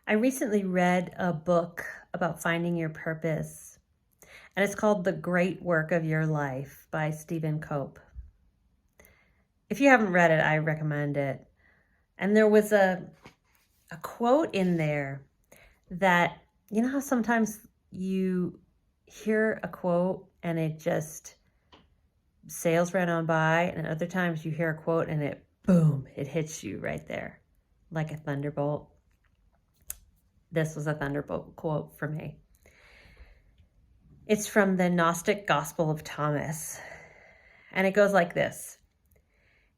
I recently read a book about finding your purpose, and it's called The Great Work of Your Life by Stephen Cope. If you haven't read it, I recommend it. And there was a quote in there that, you know how sometimes you hear a quote and it just sails right on by, and other times you hear a quote and it, boom, it hits you right there like a thunderbolt. This was a thunderbolt quote for me. It's from the Gnostic Gospel of Thomas, and it goes like this.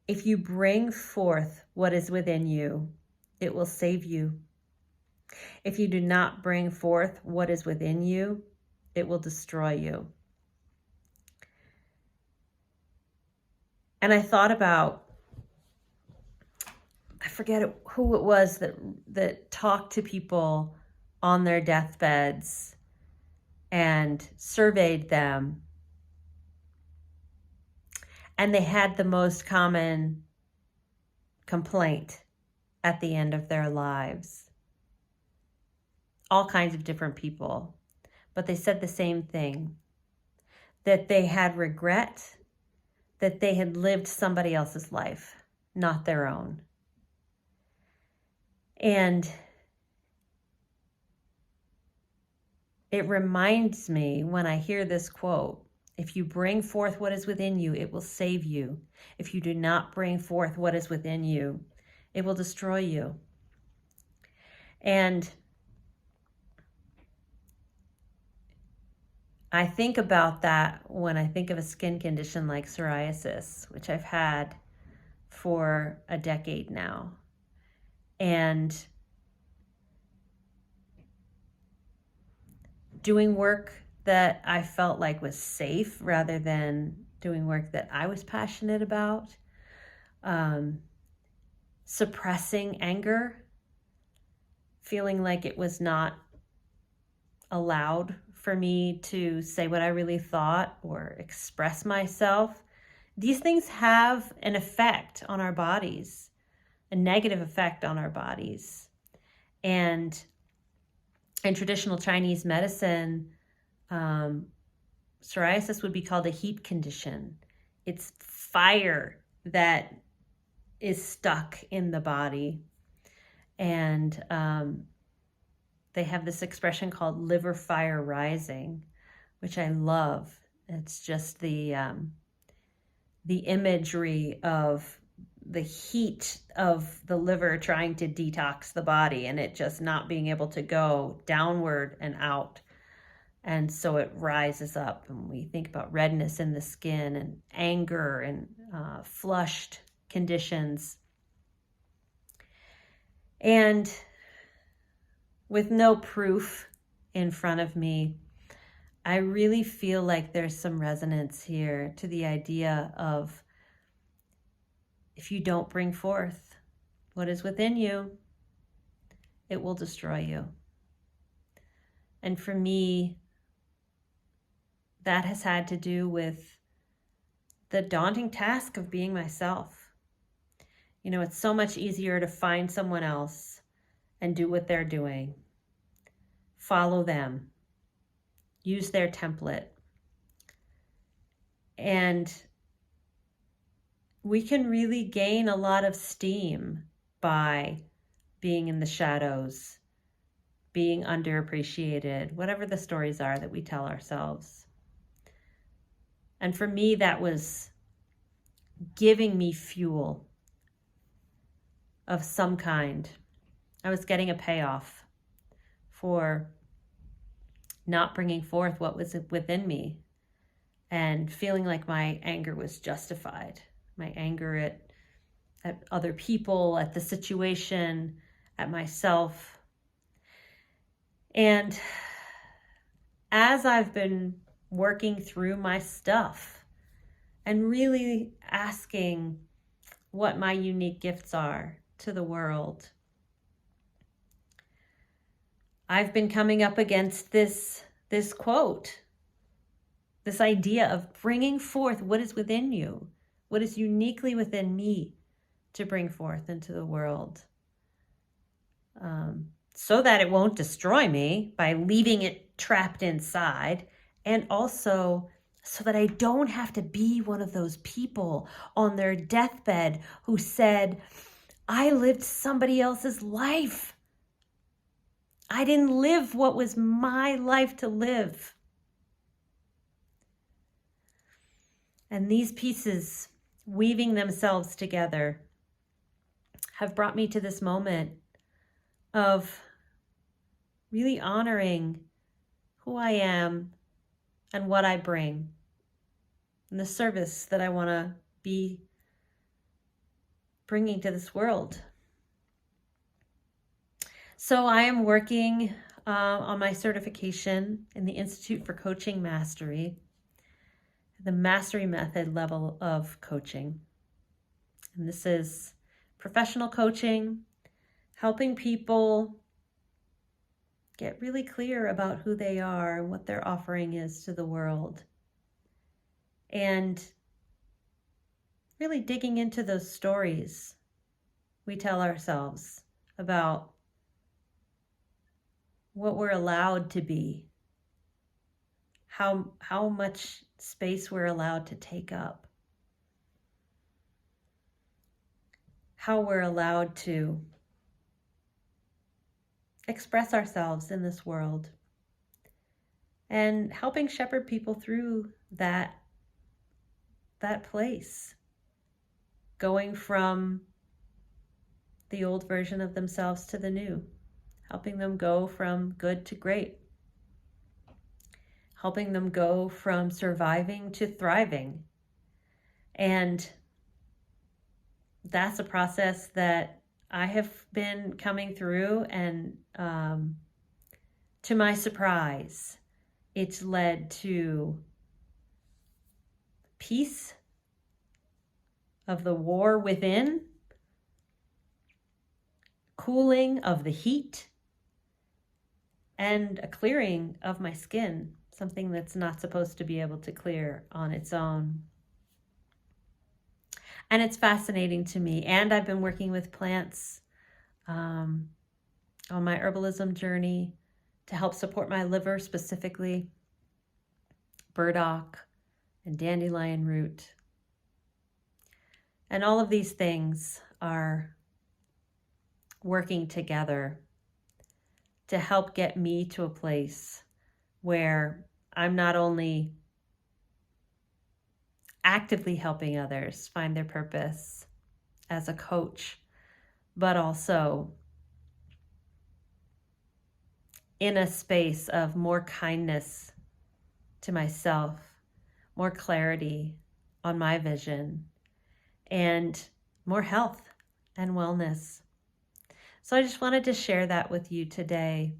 If you bring forth what is within you, it will save you. If you do not bring forth what is within you, it will destroy you. And I thought about, I forget who it was that talked to people on their deathbeds and surveyed them. And they had the most common complaint at the end of their lives. All kinds of different people. But they said the same thing. That they had regret, that they had lived somebody else's life, not their own. And it reminds me when I hear this quote, if you bring forth what is within you, it will save you. If you do not bring forth what is within you, it will destroy you. And I think about that when I think of a skin condition like psoriasis, which I've had for a decade now. And doing work that I felt like was safe rather than doing work that I was passionate about. Suppressing anger, feeling like it was not allowed for me to say what I really thought or express myself. These things have an effect on our bodies, a negative effect on our bodies. And in traditional Chinese medicine, psoriasis would be called a heat condition. It's fire that is stuck in the body. And they have this expression called liver fire rising, which I love. It's just the imagery of the heat of the liver trying to detox the body and it just not being able to go downward and out. And so it rises up, and we think about redness in the skin and anger and flushed conditions. And with no proof in front of me, I really feel like there's some resonance here to the idea of if you don't bring forth what is within you, it will destroy you. And for me, that has had to do with the daunting task of being myself. You know, it's so much easier to find someone else and do what they're doing. Follow them. Use their template. And we can really gain a lot of steam by being in the shadows, being underappreciated, whatever the stories are that we tell ourselves. And for me, that was giving me fuel of some kind. I was getting a payoff for not bringing forth what was within me and feeling like my anger was justified. My anger at other people, at the situation, at myself. And as I've been working through my stuff and really asking what my unique gifts are to the world, I've been coming up against this quote, this idea of bringing forth what is within you, what is uniquely within me to bring forth into the world. so that it won't destroy me by leaving it trapped inside, and also so that I don't have to be one of those people on their deathbed who said, I lived somebody else's life. I didn't live what was my life to live. And these pieces, weaving themselves together, have brought me to this moment of really honoring who I am and what I bring, and the service that I want to be bringing to this world. So I am working on my certification in the Institute for Coaching Mastery, the mastery method level of coaching. And this is professional coaching, helping people get really clear about who they are and what their offering is to the world. And really digging into those stories we tell ourselves about what we're allowed to be, how much space we're allowed to take up, how we're allowed to express ourselves in this world, and helping shepherd people through that place, going from the old version of themselves to the new, helping them go from good to great, helping them go from surviving to thriving. And that's a process that I have been coming through, and to my surprise, it's led to peace of the war within, cooling of the heat, and a clearing of my skin, something that's not supposed to be able to clear on its own. And it's fascinating to me. And I've been working with plants on my herbalism journey to help support my liver, specifically burdock and dandelion root. And all of these things are working together to help get me to a place where I'm not only actively helping others find their purpose as a coach, but also in a space of more kindness to myself, more clarity on my vision, and more health and wellness. So I just wanted to share that with you today.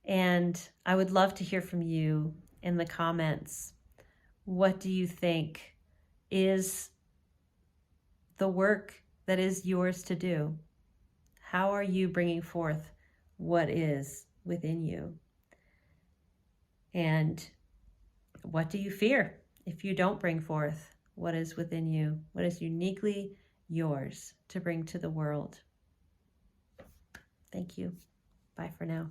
And I would love to hear from you in the comments. What do you think is the work that is yours to do? How are you bringing forth what is within you? And what do you fear if you don't bring forth what is within you, what is uniquely yours to bring to the world? Thank you. Bye for now.